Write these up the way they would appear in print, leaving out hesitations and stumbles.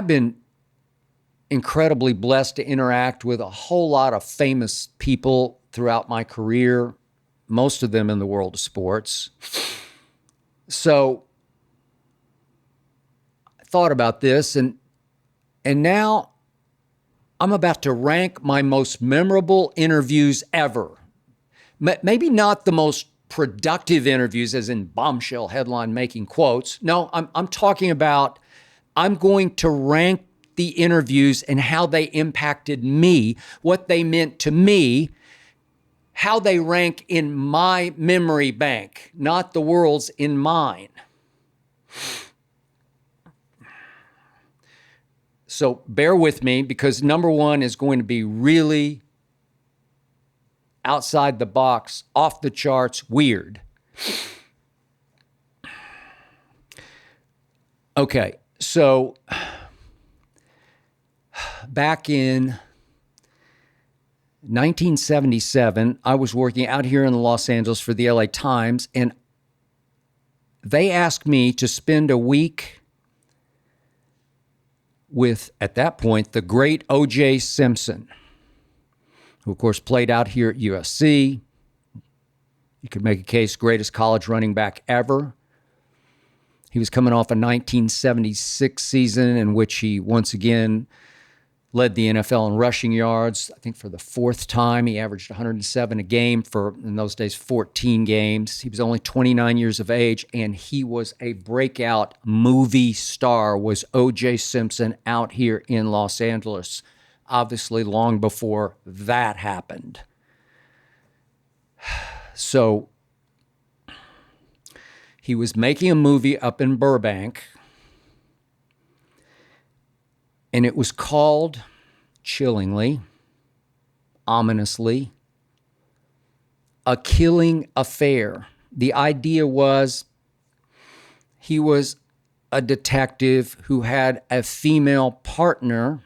I've been incredibly blessed to interact with a whole lot of famous people throughout my career, most of them in the world of sports. So I thought about this, and now I'm about to rank my most memorable interviews ever. Maybe not the most productive interviews, as in bombshell headline making quotes. No, I'm talking about, I'm going to rank the interviews and how they impacted me, what they meant to me, how they rank in my memory bank, not the world's, in mine. So bear with me, because number one is going to be really outside the box, off the charts, weird. Okay, so back in 1977, I was working out here in Los Angeles for the LA Times, and they asked me to spend a week with, at that point, the great O.J. Simpson, who, of course, played out here at USC. You could make a case, greatest college running back ever. He was coming off a 1976 season in which he once again led the NFL in rushing yards. I think for the fourth time, he averaged 107 a game for, in those days, 14 games. He was only 29 years of age, and he was a breakout movie star, was O.J. Simpson out here in Los Angeles, obviously long before that happened. So he was making a movie up in Burbank, and it was called, chillingly, ominously, A Killing Affair. The idea was he was a detective who had a female partner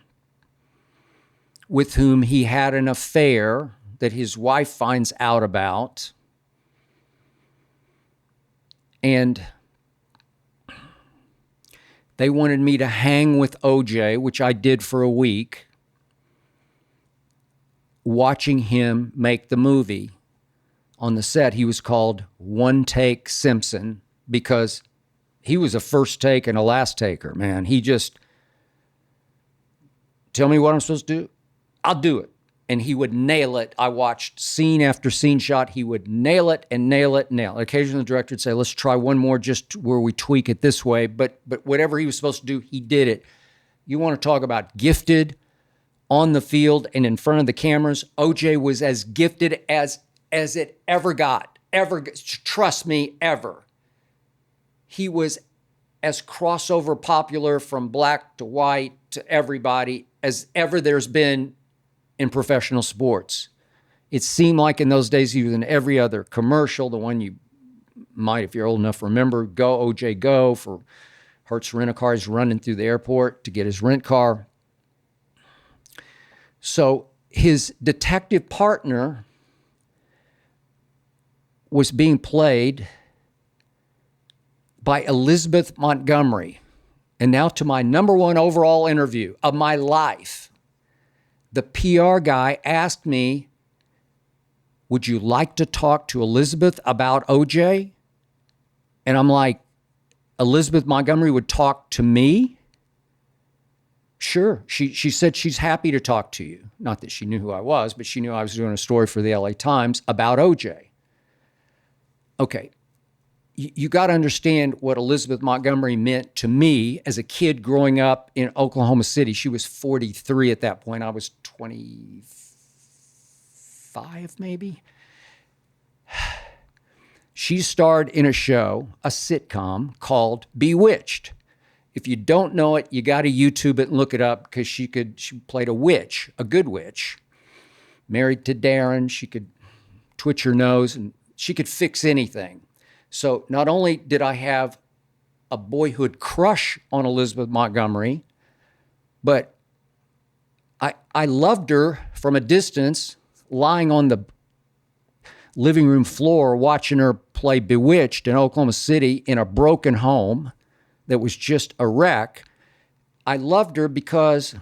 with whom he had an affair that his wife finds out about. And they wanted me to hang with OJ, which I did for a week, watching him make the movie. On the set, he was called One Take Simpson because he was a first take and a last taker, man. He just, tell me what I'm supposed to do, I'll do it. And he would nail it. I watched scene after scene shot. He would nail it and nail it and nail it. Occasionally the director would say, let's try one more just where we tweak it this way. But whatever he was supposed to do, he did it. You want to talk about gifted on the field and in front of the cameras? OJ was as gifted as it ever got. Ever, trust me, ever. He was as crossover popular from black to white to everybody as ever there's been in professional sports. It seemed like in those days he was in every other commercial, the one you might, if you're old enough, remember, Go, OJ, Go, for Hertz Rent-A-Cars running through the airport to get his rent car. So his detective partner was being played by Elizabeth Montgomery. And now to my number one overall interview of my life. The PR guy asked me, would you like to talk to Elizabeth about OJ? And I'm like, Elizabeth Montgomery would talk to me? Sure. She said she's happy to talk to you. Not that she knew who I was, but she knew I was doing a story for the LA Times about OJ. Okay. You got to understand what Elizabeth Montgomery meant to me as a kid growing up in Oklahoma City. She was 43 at that point. I was 25, maybe. She starred in a show, a sitcom called Bewitched. If you don't know it, you got to YouTube it and look it up, because she played a witch, a good witch, married to Darren. She could twitch her nose and she could fix anything. So not only did I have a boyhood crush on Elizabeth Montgomery, but I loved her from a distance, lying on the living room floor watching her play Bewitched in Oklahoma City in a broken home that was just a wreck. I loved her because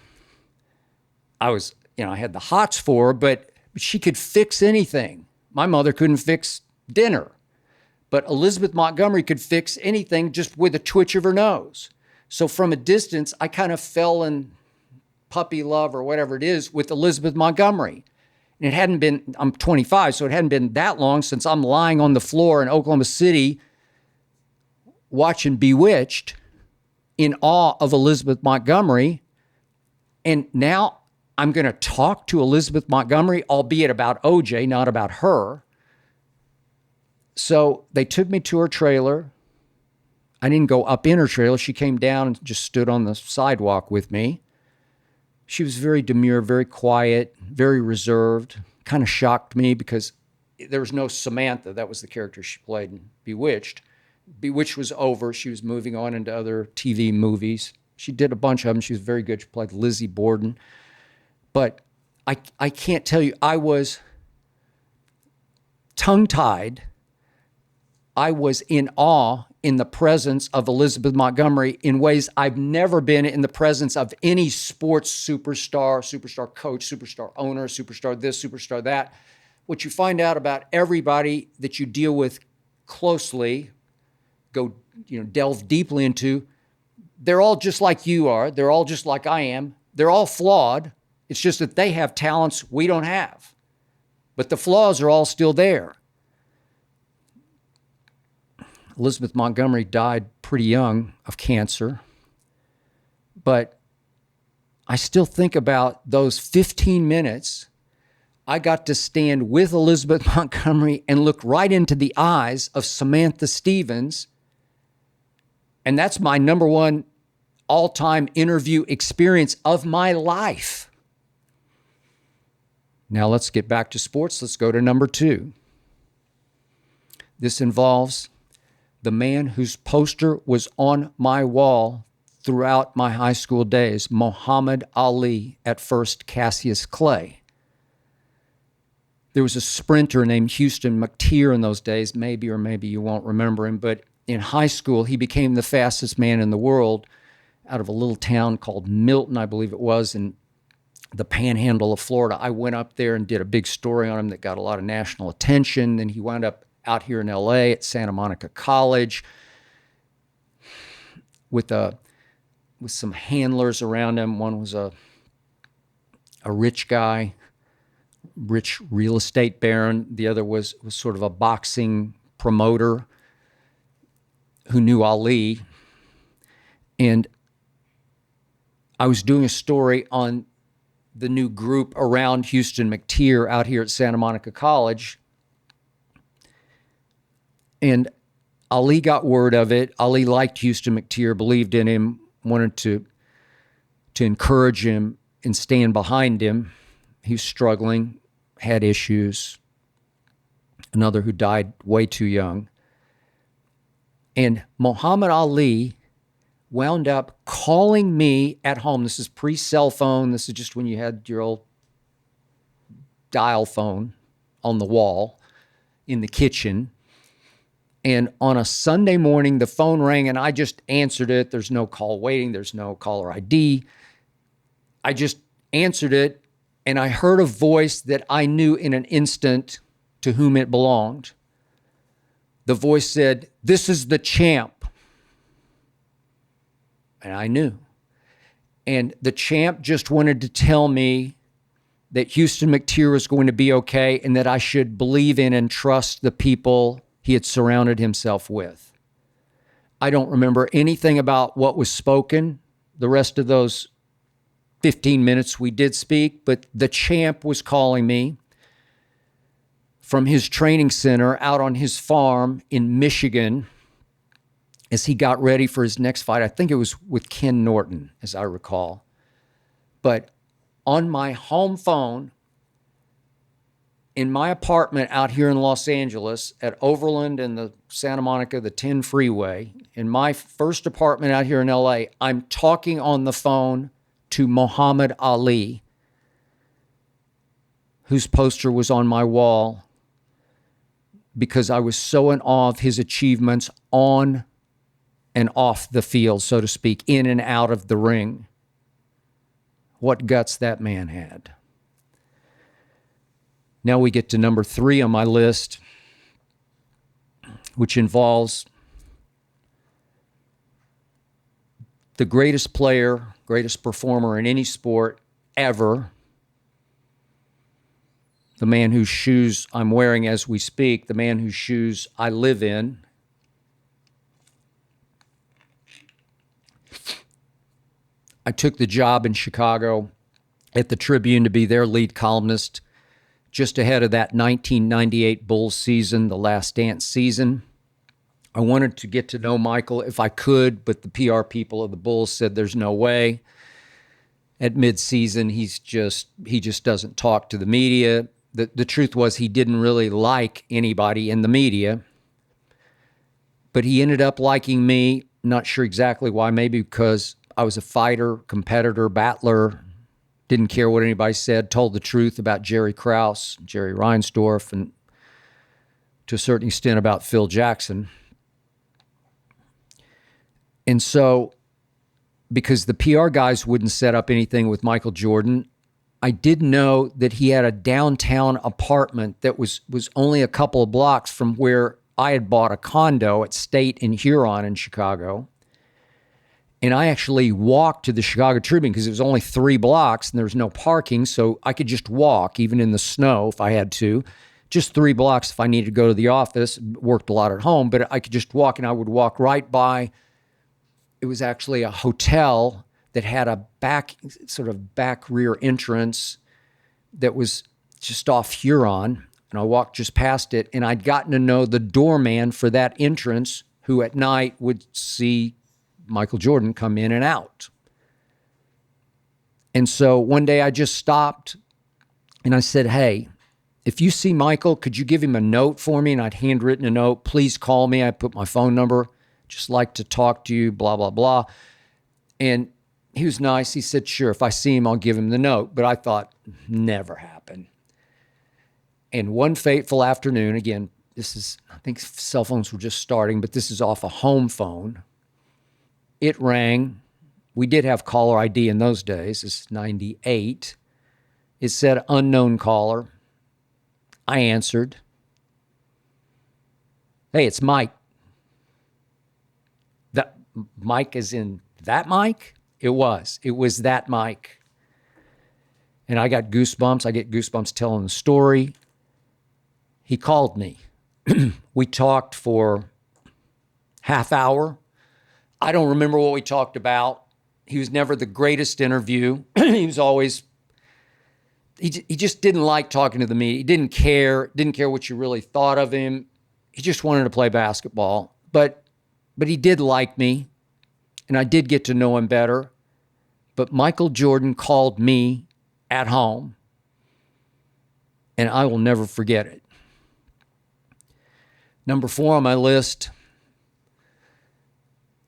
I had the hots for her, but she could fix anything. My mother couldn't fix dinner, but Elizabeth Montgomery could fix anything just with a twitch of her nose. So from a distance, I kind of fell in puppy love or whatever it is with Elizabeth Montgomery. And it hadn't been, I'm 25, so it hadn't been that long since I'm lying on the floor in Oklahoma City watching Bewitched in awe of Elizabeth Montgomery. And now I'm going to talk to Elizabeth Montgomery, albeit about OJ, not about her. So they took me to her trailer. I didn't go up in her trailer. She came down and just stood on the sidewalk with me. She was very demure, very quiet, very reserved. Kind of shocked me because there was no Samantha. That was the character she played in Bewitched. Bewitched was over. She was moving on into other TV movies. She did a bunch of them. She was very good. She played Lizzie Borden. But I can't tell you, I was tongue-tied. I was in awe in the presence of Elizabeth Montgomery in ways I've never been in the presence of any sports superstar coach, superstar owner, superstar this, superstar that. What you find out about everybody that you deal with closely, delve deeply into, they're all just like you are. They're all just like I am. They're all flawed. It's just that they have talents we don't have. But the flaws are all still there. Elizabeth Montgomery died pretty young of cancer. But I still think about those 15 minutes I got to stand with Elizabeth Montgomery and look right into the eyes of Samantha Stevens. And that's my number one all-time interview experience of my life. Now let's get back to sports. Let's go to number 2. This involves the man whose poster was on my wall throughout my high school days, Muhammad Ali at First Cassius Clay. There was a sprinter named Houston McTeer in those days, maybe or maybe you won't remember him, but in high school, he became the fastest man in the world out of a little town called Milton, I believe it was, in the panhandle of Florida. I went up there and did a big story on him that got a lot of national attention. Then he wound up out here in LA at Santa Monica College with some handlers around him. One was a rich guy, rich real estate baron. The other was sort of a boxing promoter who knew Ali. And I was doing a story on the new group around Houston McTeer out here at Santa Monica College. And Ali got word of it. Ali liked Houston McTeer, believed in him, wanted to encourage him and stand behind him. He was struggling, had issues. Another who died way too young. And Muhammad Ali wound up calling me at home. This is pre-cell phone. This is just when you had your old dial phone on the wall in the kitchen. And on a Sunday morning, the phone rang and I just answered it. There's no call waiting. There's no caller ID. I just answered it and I heard a voice that I knew in an instant to whom it belonged. The voice said, "This is the champ." And I knew. And the champ just wanted to tell me that Houston McTeer was going to be okay and that I should believe in and trust the people he had surrounded himself with. I don't remember anything about what was spoken the rest of those 15 minutes we did speak, but the champ was calling me from his training center out on his farm in Michigan as he got ready for his next fight. I think it was with Ken Norton, as I recall. But on my home phone, in my apartment out here in Los Angeles at Overland and the Santa Monica, the 10 freeway, in my first apartment out here in LA, I'm talking on the phone to Muhammad Ali, whose poster was on my wall because I was so in awe of his achievements on and off the field, so to speak, in and out of the ring. What guts that man had. Now we get to number 3 on my list, which involves the greatest player, greatest performer in any sport ever, the man whose shoes I'm wearing as we speak, the man whose shoes I live in. I took the job in Chicago at the Tribune to be their lead columnist just ahead of that 1998 Bulls season, the Last Dance season. I wanted to get to know Michael if I could, but the PR people of the Bulls said there's no way. At midseason, he just doesn't talk to the media. The truth was he didn't really like anybody in the media, but he ended up liking me. Not sure exactly why, maybe because I was a fighter, competitor, battler, didn't care what anybody said, told the truth about Jerry Krause, Jerry Reinsdorf, and to a certain extent about Phil Jackson. And so, because the PR guys wouldn't set up anything with Michael Jordan, I did know that he had a downtown apartment that was only a couple of blocks from where I had bought a condo at State in Huron in Chicago. And I actually walked to the Chicago Tribune because it was only 3 blocks and there was no parking, so I could just walk, even in the snow if I had to. Just 3 blocks if I needed to go to the office. Worked a lot at home, but I could just walk, and I would walk right by. It was actually a hotel that had a back rear entrance that was just off Huron, and I walked just past it, and I'd gotten to know the doorman for that entrance, who at night would see Michael Jordan come in and out. And so one day I just stopped and I said, hey, if you see Michael, could you give him a note for me? And I'd handwritten a note, please call me. I put my phone number, just like to talk to you, blah, blah, blah. And he was nice. He said, sure, if I see him, I'll give him the note. But I thought, never happened. And one fateful afternoon, again, this is, I think cell phones were just starting, but this is off a home phone. It rang. We did have caller ID in those days. It's 98. It said unknown caller. I answered. Hey, it's Mike. That Mike is in that Mike? It was that Mike. And I got goosebumps. I get goosebumps telling the story. He called me. We talked for half hour. I don't remember what we talked about. He was never the greatest interview. He was always, he just didn't like talking to the media. He didn't care what you really thought of him. He just wanted to play basketball. But he did like me, and I did get to know him better. But Michael Jordan called me at home, and I will never forget it. Number 4 on my list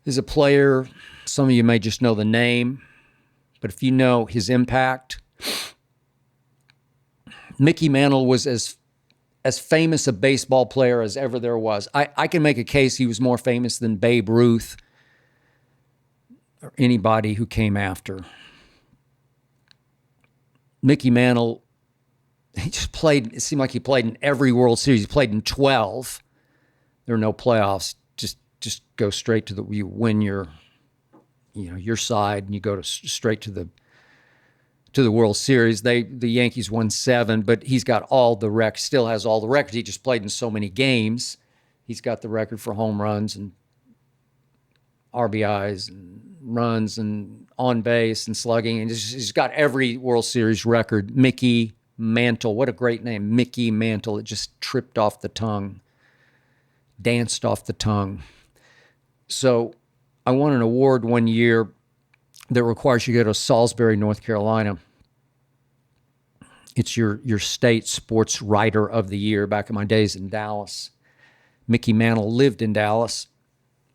is a player, some of you may just know the name, but if you know his impact, Mickey Mantle was as famous a baseball player as ever there was. I can make a case he was more famous than Babe Ruth or anybody who came after. Mickey Mantle, he just played, it seemed like he played in every World Series. He played in 12. There were no playoffs. Just go straight to you win your side, and you go straight to the World Series. The Yankees won 7, but he's got all the records. Still has all the records. He just played in so many games. He's got the record for home runs and RBIs and runs and on base and slugging, and he's got every World Series record. Mickey Mantle, what a great name, Mickey Mantle. It just tripped off the tongue, danced off the tongue. So I won an award one year that requires you to go to Salisbury, North Carolina. It's your state sports writer of the year back in my days in Dallas. Mickey Mantle lived in Dallas,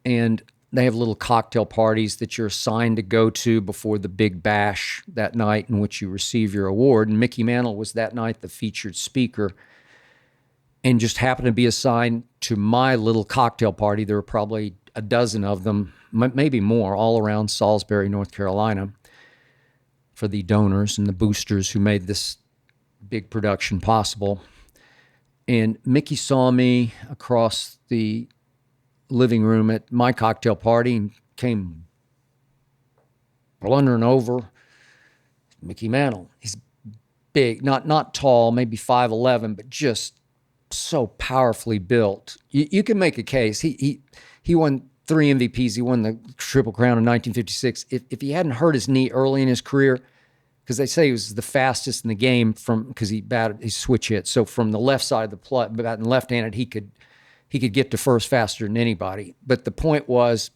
and they have little cocktail parties that you're assigned to go to before the big bash that night in which you receive your award. And Mickey Mantle was that night the featured speaker, and just happened to be assigned to my little cocktail party. There were probably a dozen of them, maybe more, all around Salisbury, North Carolina. for the donors and the boosters who made this big production possible. And Mickey saw me across the living room at my cocktail party and came blundering over. Mickey Mantle. He's big, not tall, maybe 5'11", but just so powerfully built. You can make a case. He won 3 MVPs. He won the Triple Crown in 1956. If he hadn't hurt his knee early in his career, because they say he was the fastest in the game because he switch hit. So from the left side of the plate, batting left-handed, he could get to first faster than anybody. But the point was,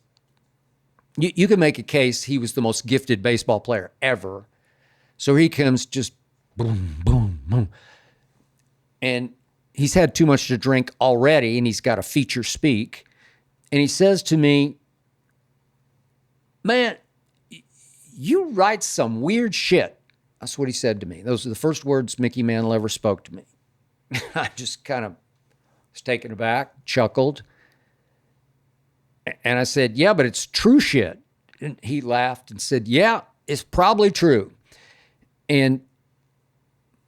you can make a case he was the most gifted baseball player ever. So he comes just boom, boom, boom. And he's had too much to drink already, and he's got a feature speak. And he says to me, "Man, you write some weird shit." That's what he said to me. Those are the first words Mickey Mantle ever spoke to me. I just kind of was taken aback, chuckled. And I said, "Yeah, but it's true shit." And he laughed and said, "Yeah, it's probably true." And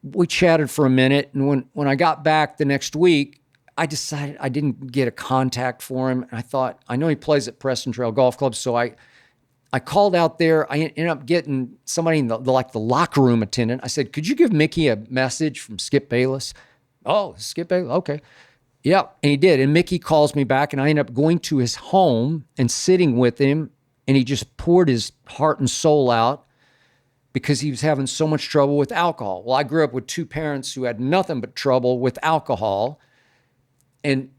we chatted for a minute. And when I got back the next week, I decided I didn't get a contact for him. And I thought, I know he plays at Preston Trail Golf Club, so I called out there. I ended up getting somebody in the locker room attendant. I said, "Could you give Mickey a message from Skip Bayless?" "Oh, Skip Bayless, okay." Yeah, and he did. And Mickey calls me back, and I ended up going to his home and sitting with him, and he just poured his heart and soul out because he was having so much trouble with alcohol. Well, I grew up with 2 parents who had nothing but trouble with alcohol, and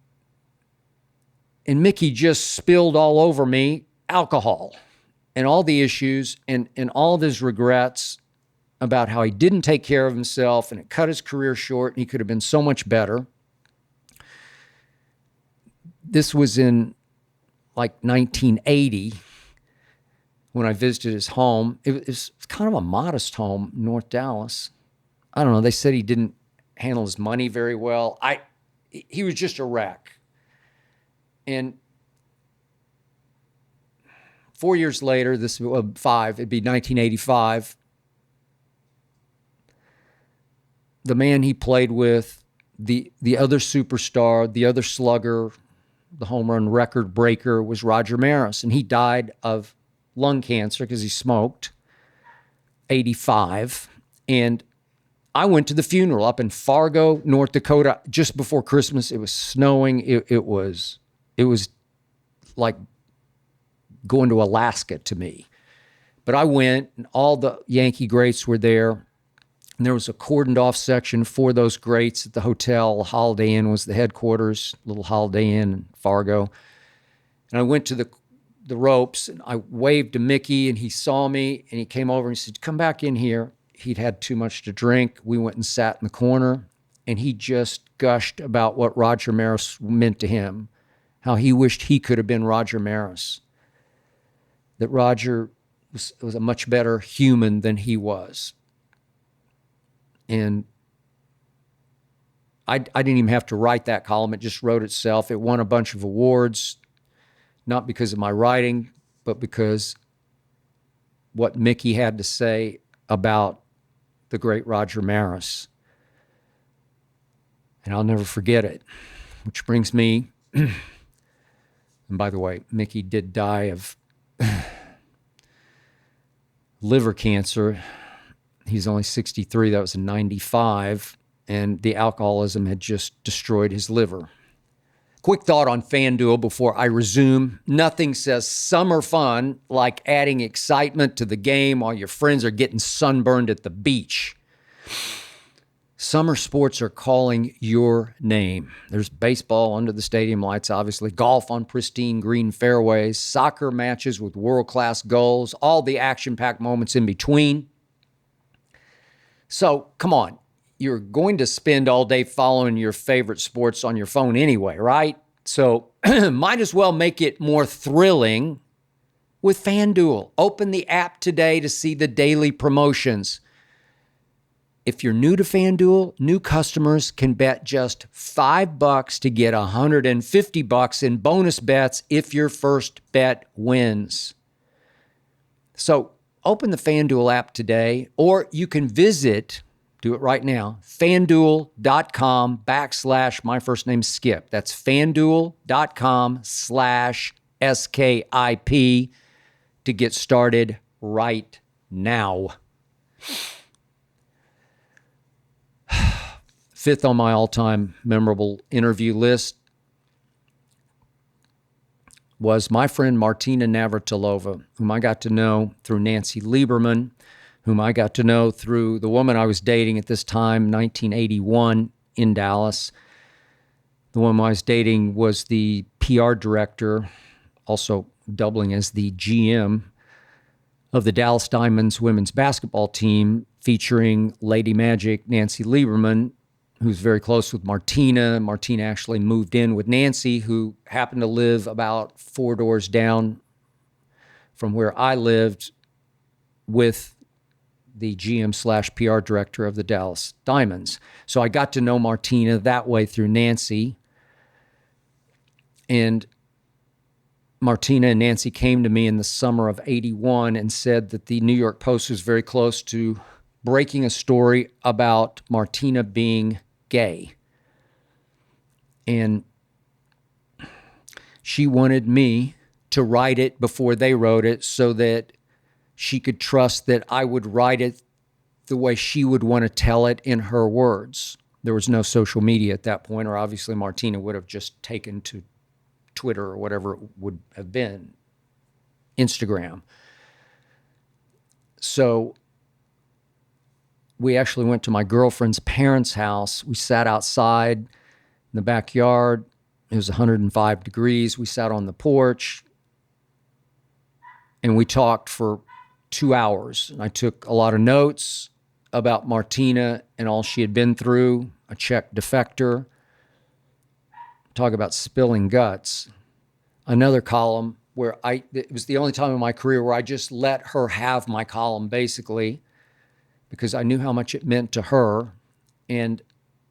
Mickey just spilled all over me alcohol and all the issues and all of his regrets about how he didn't take care of himself and it cut his career short and he could have been so much better. This was in like 1980 when I visited his home. It was kind of a modest home, North Dallas. I don't know. They said he didn't handle his money very well. He was just a wreck. And 4 years later, it'd be 1985. The man he played with, the other superstar, the other slugger, the home run record breaker was Roger Maris. And he died of lung cancer because he smoked, 85. And I went to the funeral up in Fargo, North Dakota, just before Christmas. It was snowing. It was like going to Alaska to me. But I went, and all the Yankee greats were there. And there was a cordoned off section for those greats at the hotel. Holiday Inn was the headquarters, little Holiday Inn in Fargo. And I went to the ropes, and I waved to Mickey, and he saw me, and he came over and he said, "Come back in here." He'd had too much to drink. We went and sat in the corner, and he just gushed about what Roger Maris meant to him, how he wished he could have been Roger Maris, that Roger was a much better human than he was. And I didn't even have to write that column. It just wrote itself. It won a bunch of awards, not because of my writing, but because what Mickey had to say about the great Roger Maris. And I'll never forget it. Which brings me, and by the way, Mickey did die of liver cancer. He's only 63. That was in 95. And the alcoholism had just destroyed his liver. Quick thought on FanDuel before I resume. Nothing says summer fun like adding excitement to the game while your friends are getting sunburned at the beach. Summer sports are calling your name. There's baseball under the stadium lights, obviously, golf on pristine green fairways, soccer matches with world-class goals, all the action-packed moments in between. So, come on. You're going to spend all day following your favorite sports on your phone anyway, right? So, might as well make it more thrilling with FanDuel. Open the app today to see the daily promotions. If you're new to FanDuel, new customers can bet just $5 to get $150 in bonus bets if your first bet wins. So, open the FanDuel app today, or you can visit, do it right now, FanDuel.com/my first name Skip. That's FanDuel.com/SKIP to get started right now. Fifth on my all-time memorable interview list was my friend Martina Navratilova, whom I got to know through Nancy Lieberman, whom I got to know through the woman I was dating at this time, 1981, in Dallas. The woman I was dating was the PR director, also doubling as the GM of the Dallas Diamonds women's basketball team, featuring Lady Magic, Nancy Lieberman, who's very close with Martina. Martina actually moved in with Nancy, who happened to live about 4 doors down from where I lived, with the GM/PR director of the Dallas Diamonds. So I got to know Martina that way through Nancy. And Martina and Nancy came to me in the summer of 81 and said that the New York Post was very close to breaking a story about Martina being gay. And she wanted me to write it before they wrote it so that she could trust that I would write it the way she would want to tell it in her words. There was no social media at that point, or obviously Martina would have just taken to Twitter or whatever it would have been, Instagram. So we actually went to my girlfriend's parents' house. We sat outside in the backyard. It was 105 degrees. We sat on the porch and we talked for 2 hours. And I took a lot of notes about Martina and all she had been through. I checked defector. Talk about spilling guts. Another column where it was the only time in my career where I just let her have my column, basically, because I knew how much it meant to her. And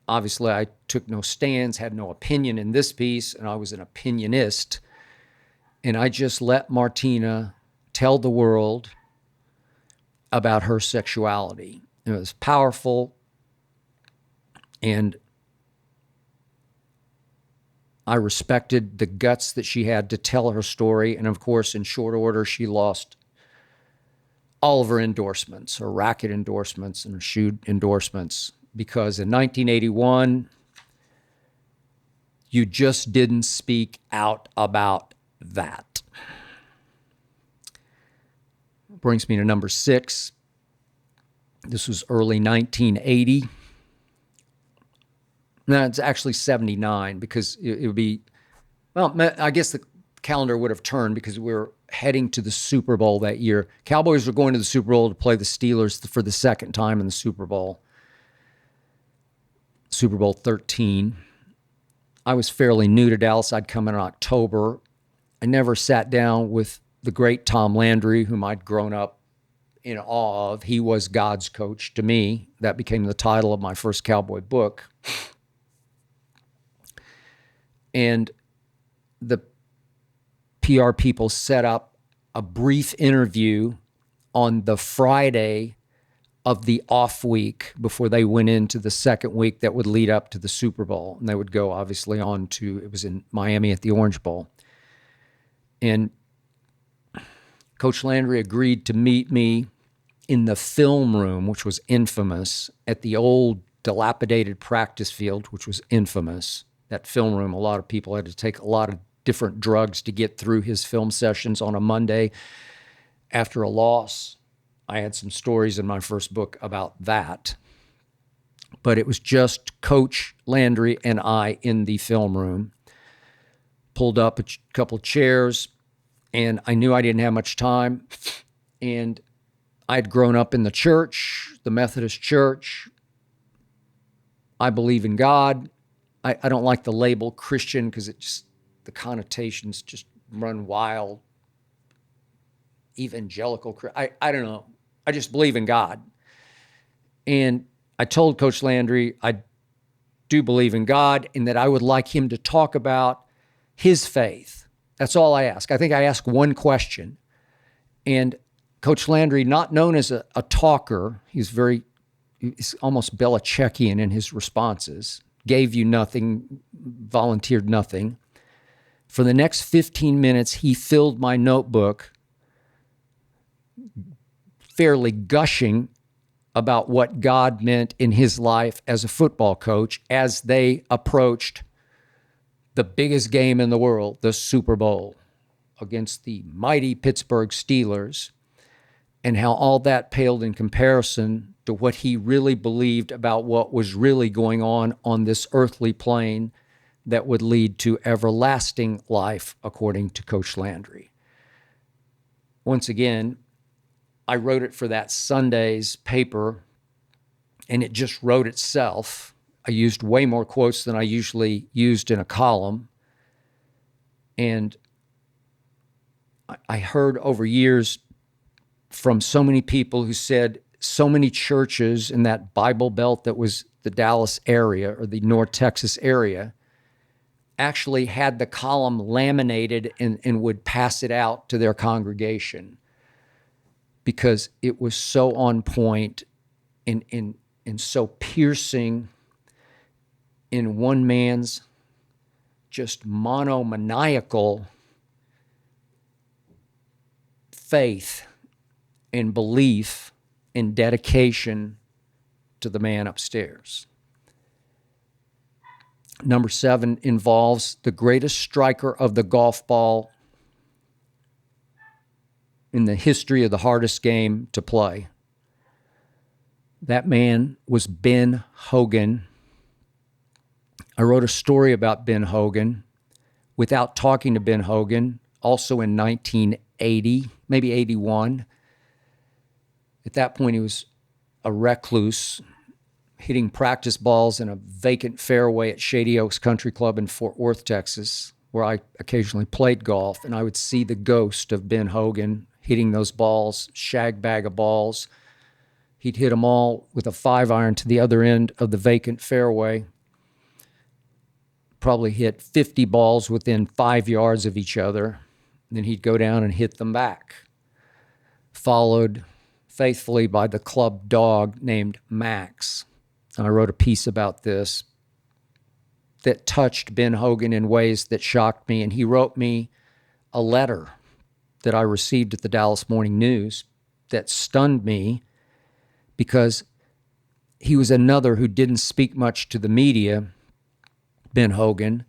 obviously I took no stands, had no opinion in this piece, and I was an opinionist. And I just let Martina tell the world about her sexuality. It was powerful, and I respected the guts that she had to tell her story. And of course, in short order, she lost all of her endorsements, her racket endorsements and her shoe endorsements, because in 1981, you just didn't speak out about that. Brings me to number 6. This was early 1980. No, it's actually 79, because it would be, well, I guess the calendar would have turned because we were heading to the Super Bowl that year. Cowboys were going to the Super Bowl to play the Steelers for the second time in the Super Bowl. Super Bowl 13. I was fairly new to Dallas. I'd come in October. I never sat down with the great Tom Landry, whom I'd grown up in awe of. He was God's coach to me. That became the title of my first cowboy book. And the PR people set up a brief interview on the Friday of the off week before they went into the second week that would lead up to the Super Bowl. And they would go obviously on to, it was in Miami at the Orange Bowl. And Coach Landry agreed to meet me in the film room, which was infamous, at the old dilapidated practice field, which was infamous. That film room, a lot of people had to take a lot of different drugs to get through his film sessions on a Monday after a loss. I had some stories in my first book about that. But it was just Coach Landry and I in the film room. Pulled up a couple chairs, and I knew I didn't have much time. And I'd grown up in the church, the Methodist church. I believe in God. I don't like the label Christian because it just, the connotations just run wild. Evangelical, I don't know. I just believe in God. And I told Coach Landry I do believe in God and that I would like him to talk about his faith. That's all I ask. I think I asked one question. And Coach Landry, not known as a talker, he's almost Belichickian in his responses, gave you nothing, volunteered nothing. For the next 15 minutes, he filled my notebook, fairly gushing about what God meant in his life as a football coach as they approached the biggest game in the world, the Super Bowl, against the mighty Pittsburgh Steelers, and how all that paled in comparison to what he really believed about what was really going on this earthly plane that would lead to everlasting life, according to Coach Landry. Once again, I wrote it for that Sunday's paper, and it just wrote itself. I used way more quotes than I usually used in a column. And I heard over years from so many people who said so many churches in that Bible Belt that was the Dallas area or the North Texas area actually had the column laminated and would pass it out to their congregation because it was so on point and so piercing in one man's just monomaniacal faith and belief and dedication to the man upstairs. Number 7 involves the greatest striker of the golf ball in the history of the hardest game to play. That man was Ben Hogan. I wrote a story about Ben Hogan without talking to Ben Hogan, also in 1980, maybe 81. At that point, he was a recluse, hitting practice balls in a vacant fairway at Shady Oaks Country Club in Fort Worth, Texas, where I occasionally played golf, and I would see the ghost of Ben Hogan hitting those balls, shag bag of balls. He'd hit them all with a 5-iron to the other end of the vacant fairway. Probably hit 50 balls within 5 yards of each other. And then he'd go down and hit them back. Followed faithfully by the club dog named Max. And I wrote a piece about this that touched Ben Hogan in ways that shocked me. And he wrote me a letter that I received at the Dallas Morning News that stunned me because he was another who didn't speak much to the media, Ben Hogan,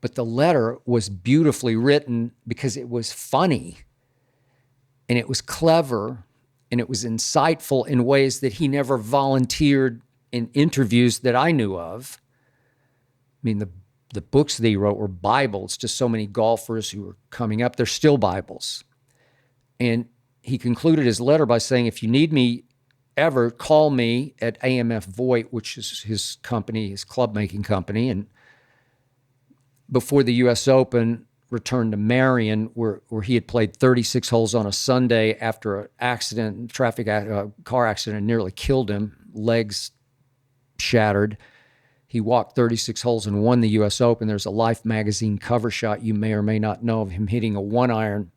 but the letter was beautifully written because it was funny and it was clever and it was insightful in ways that he never volunteered in interviews that I knew of. I mean, the books that he wrote were Bibles to so many golfers who were coming up. They're still Bibles. And he concluded his letter by saying, if you need me ever, call me at AMF Voigt, which is his company, his club-making company. And before the U.S. Open, returned to Marion, where he had played 36 holes on a Sunday after an accident, car accident, nearly killed him, legs shattered. He walked 36 holes and won the U.S. Open. There's a Life magazine cover shot you may or may not know of him hitting a 1-iron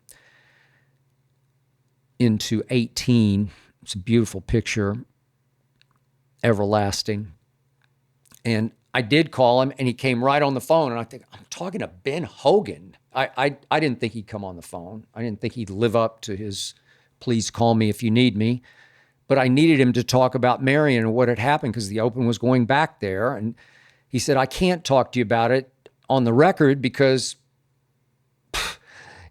into 18. It's a beautiful picture, everlasting. And I did call him, and he came right on the phone, and I think, I'm talking to Ben Hogan. I didn't think he'd come on the phone. I didn't think he'd live up to his, please call me if you need me. But I needed him to talk about Marion and what had happened because the Open was going back there. And he said, I can't talk to you about it on the record because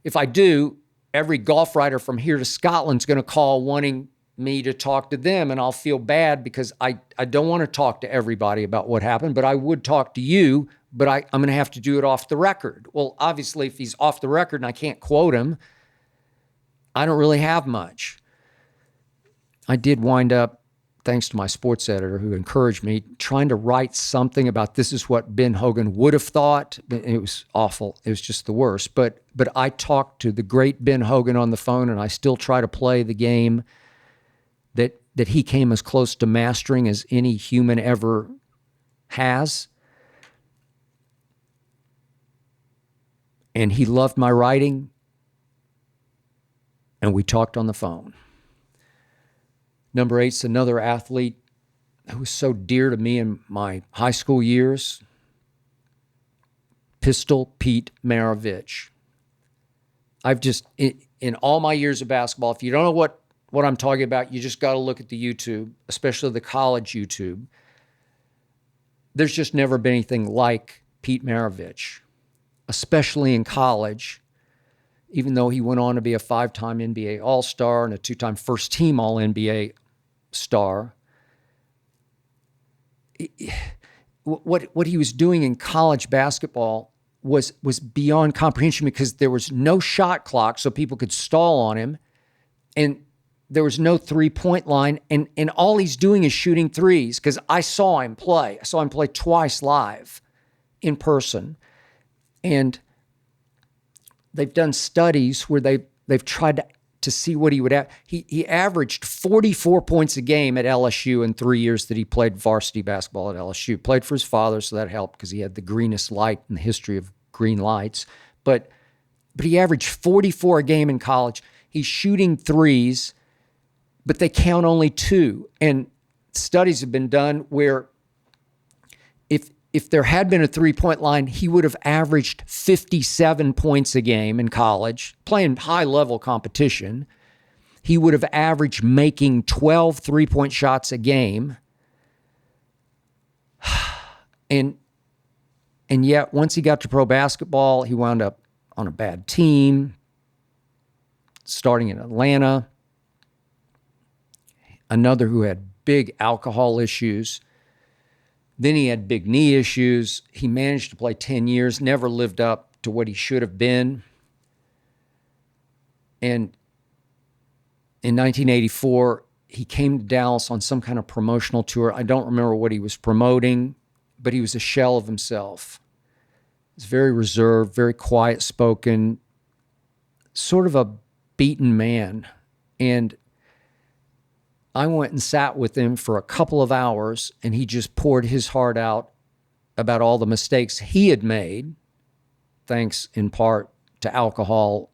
if I do, every golf writer from here to Scotland's going to call wanting me to talk to them, and I'll feel bad because I don't want to talk to everybody about what happened, but I would talk to you, but I'm going to have to do it off the record. Well, obviously, if he's off the record and I can't quote him, I don't really have much. I did wind up, thanks to my sports editor who encouraged me, trying to write something about this is what Ben Hogan would have thought. It was awful. It was just the worst. But I talked to the great Ben Hogan on the phone, and I still try to play the game that he came as close to mastering as any human ever has. And he loved my writing, and we talked on the phone. Number eight's another athlete who was so dear to me in my high school years, Pistol Pete Maravic. I've just, in all my years of basketball, if you don't know what I'm talking about, you just got to look at the YouTube, especially the college YouTube. There's just never been anything like Pete Maravic, especially in college, even though he went on to be a 5-time NBA All-Star and a 2-time first-team All-NBA star. What he was doing in college basketball was beyond comprehension, because there was no shot clock so people could stall on him, and there was no three-point line, and all he's doing is shooting threes, because I saw him play. I saw him play twice live in person. And they've done studies where they've tried to see what he would have. He averaged 44 points a game at LSU in 3 years that he played varsity basketball at LSU. Played for his father, so that helped because he had the greenest light in the history of green lights. But he averaged 44 a game in college. He's shooting threes, but they count only 2. And studies have been done where if there had been a three-point line, he would have averaged 57 points a game in college, playing high-level competition. He would have averaged making 12 three-point shots a game. And yet, once he got to pro basketball, he wound up on a bad team, starting in Atlanta. Another who had big alcohol issues. Then he had big knee issues. He managed to play 10 years, never lived up to what he should have been. And in 1984, he came to Dallas on some kind of promotional tour. I don't remember what he was promoting, but he was a shell of himself. He was very reserved, very quiet-spoken, sort of a beaten man. And I went and sat with him for a couple of hours, and he just poured his heart out about all the mistakes he had made, thanks in part to alcohol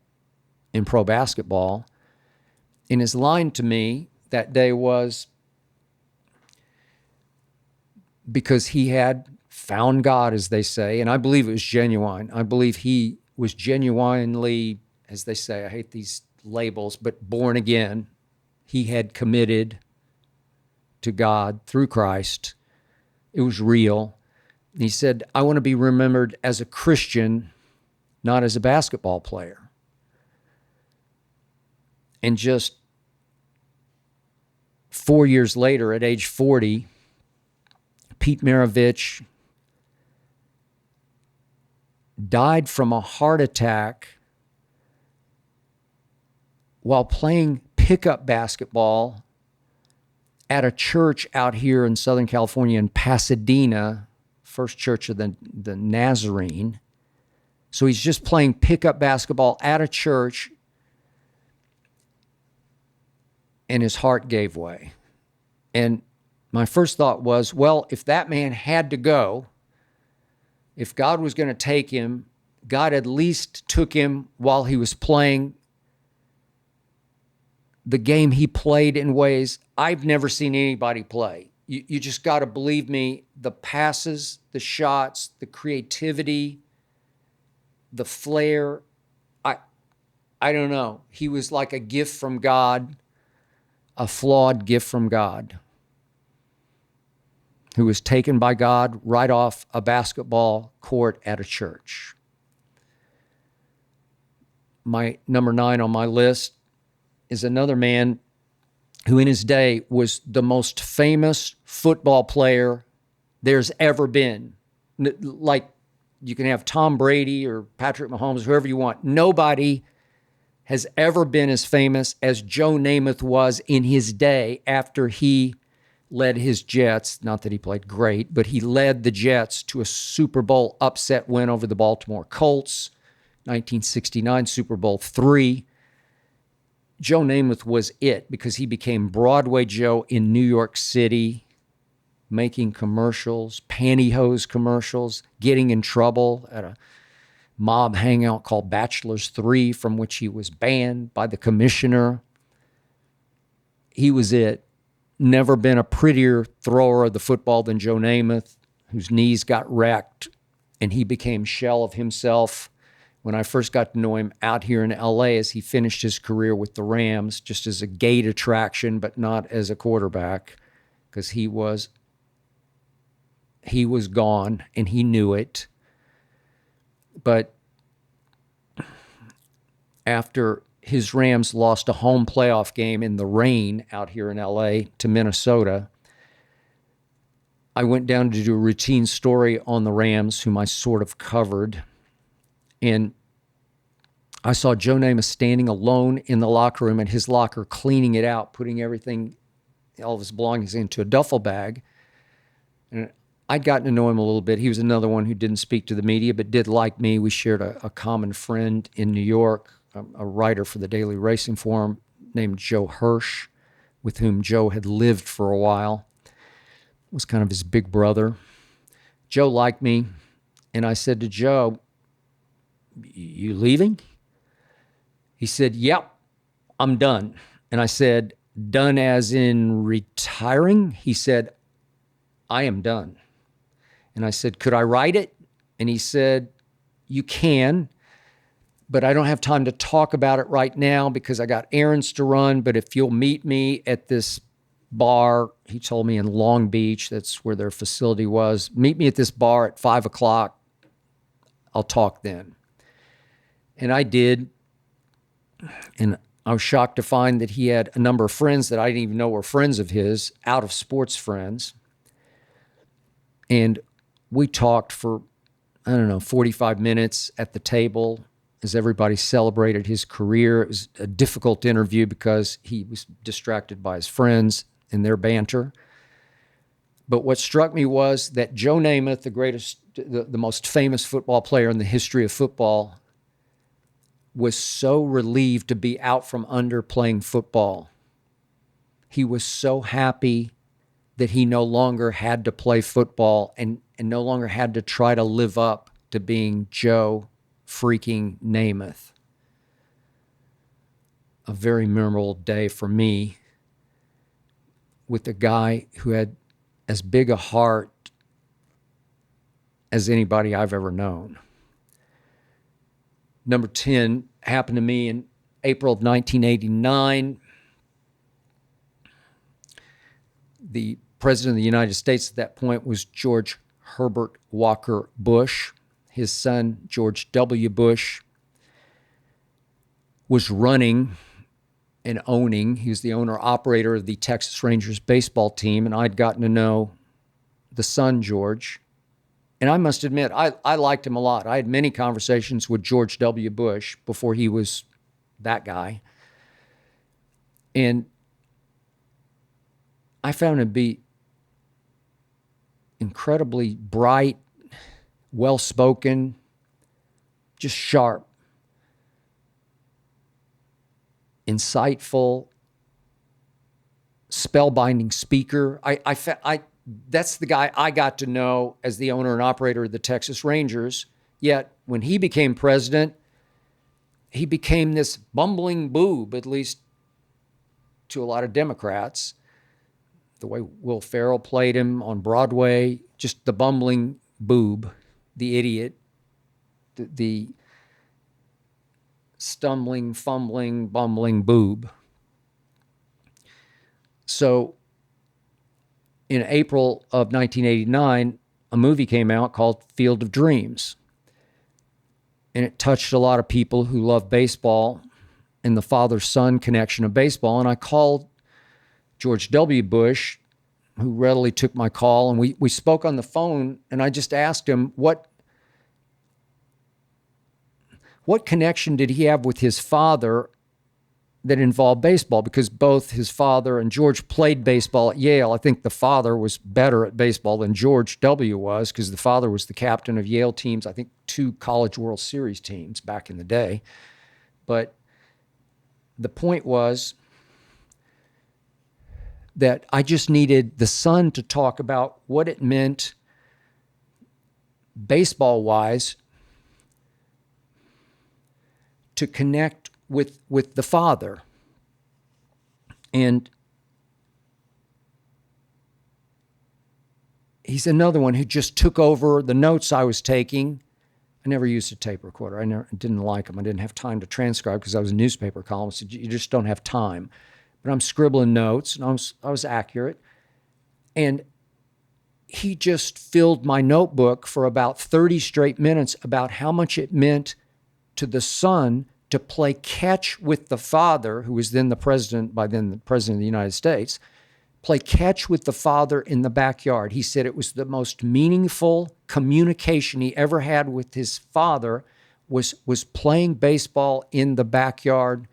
in pro basketball. And his line to me that day was, because he had found God, as they say, and I believe it was genuine. I believe he was genuinely, as they say, I hate these labels, but born again. He had committed to God through Christ. It was real. And he said, I want to be remembered as a Christian, not as a basketball player. And just 4 years later, at age 40, Pete Maravic died from a heart attack while playing pickup basketball at a church out here in Southern California in Pasadena, First Church of the Nazarene. So he's just playing pickup basketball at a church, and his heart gave way. And my first thought was, well, if that man had to go, if God was going to take him, God at least took him while he was playing the game he played in ways I've never seen anybody play. You just got to believe me, the passes, the shots, the creativity, the flair, I don't know. He was like a gift from God, a flawed gift from God, who was taken by God right off a basketball court at a church. My number 9 on my list is another man who in his day was the most famous football player there's ever been. Like, you can have Tom Brady or Patrick Mahomes, whoever you want. Nobody has ever been as famous as Joe Namath was in his day after he led his Jets. Not that he played great, but he led the Jets to a Super Bowl upset win over the Baltimore Colts, 1969 Super Bowl III. Joe Namath was it, because he became Broadway Joe in New York City, making commercials, pantyhose commercials, getting in trouble at a mob hangout called Bachelor's 3, from which he was banned by the commissioner. He was it. never been a prettier thrower of the football than Joe Namath, whose knees got wrecked, and he became shell of himself when I first got to know him out here in LA as he finished his career with the Rams, just as a gate attraction, but not as a quarterback, because he was gone, and he knew it. But after his Rams lost a home playoff game in the rain out here in LA to Minnesota, I went down to do a routine story on the Rams, whom I sort of covered. And I saw Joe Namath standing alone in the locker room, in his locker, cleaning it out, putting everything, all of his belongings, into a duffel bag. And I'd gotten to know him a little bit. He was another one who didn't speak to the media, but did like me. We shared a common friend in New York, a writer for the Daily Racing Form named Joe Hirsch, with whom Joe had lived for a while. Was kind of his big brother. Joe liked me, and I said to Joe, "You leaving?" He said, "Yep, I'm done." And I said, "Done as in retiring?" He said, "I am done." And I said, "Could I write it?" And he said, "You can, but I don't have time to talk about it right now because I got errands to run. But if you'll meet me at this bar," he told me, in Long Beach, that's where their facility was, "meet me at this bar at 5 o'clock. I'll talk then." And I did. And I was shocked to find that he had a number of friends that I didn't even know were friends of his, out of sports friends. And we talked for, 45 minutes at the table as everybody celebrated his career. It was a difficult interview because he was distracted by his friends and their banter. But what struck me was that Joe Namath, the most famous football player in the history of football, was so relieved to be out from under playing football. He was so happy that he no longer had to play football and no longer had to try to live up to being Joe freaking Namath. A very memorable day for me with a guy who had as big a heart as anybody I've ever known. Number 10 happened to me in April of 1989. The president of the United States at that point was George Herbert Walker Bush. His son, George W. Bush, was running and owning. He was the owner-operator of the Texas Rangers baseball team, and I'd gotten to know the son, George. And I must admit, I liked him a lot. I had many conversations with George W. Bush before he was that guy. And I found him to be incredibly bright, well-spoken, just sharp, insightful, spellbinding speaker. That's the guy I got to know as the owner and operator of the Texas Rangers. Yet when he became president, he became this bumbling boob, at least to a lot of Democrats. The way Will Ferrell played him on Broadway, just the bumbling boob, the idiot, the stumbling, fumbling, bumbling boob. So in April of 1989, a movie came out called Field of Dreams. And it touched a lot of people who love baseball and the father-son connection of baseball. And I called George W. Bush, who readily took my call, and we spoke on the phone, and I just asked him what connection did he have with his father that involved baseball, because both his father and George played baseball at Yale. I think the father was better at baseball than George W. was, because the father was the captain of Yale teams, I think 2 College World Series teams back in the day. But the point was that I just needed the son to talk about what it meant baseball-wise to connect with the father. And he's another one who just took over the notes I was taking. I never used a tape recorder. I didn't like them. I didn't have time to transcribe because I was a newspaper columnist. You just don't have time. But I'm scribbling notes, and I was accurate. And he just filled my notebook for about 30 straight minutes about how much it meant to the son to play catch with the father, who was then the president of the United States, play catch with the father in the backyard. He said it was the most meaningful communication he ever had with his father was playing baseball in the backyard,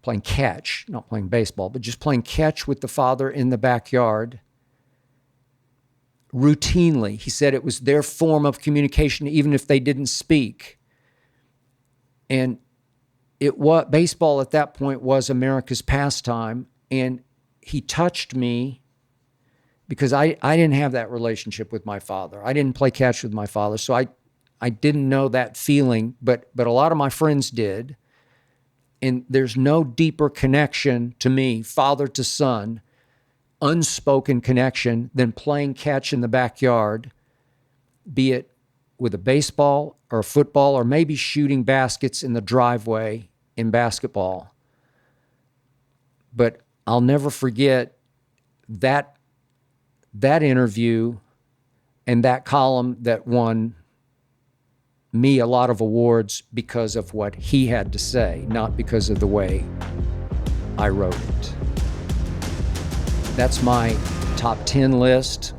playing catch, not playing baseball, but just playing catch with the father in the backyard routinely. He said it was their form of communication, even if they didn't speak. And baseball at that point was America's pastime. And he touched me because I didn't have that relationship with my father. I didn't play catch with my father, so I didn't know that feeling, but a lot of my friends did. And there's no deeper connection to me, father to son, unspoken connection, than playing catch in the backyard, be it with a baseball or a football or maybe shooting baskets in the driveway in basketball. But I'll never forget that interview and that column that won me a lot of awards because of what he had to say, not because of the way I wrote it. That's my top 10 list.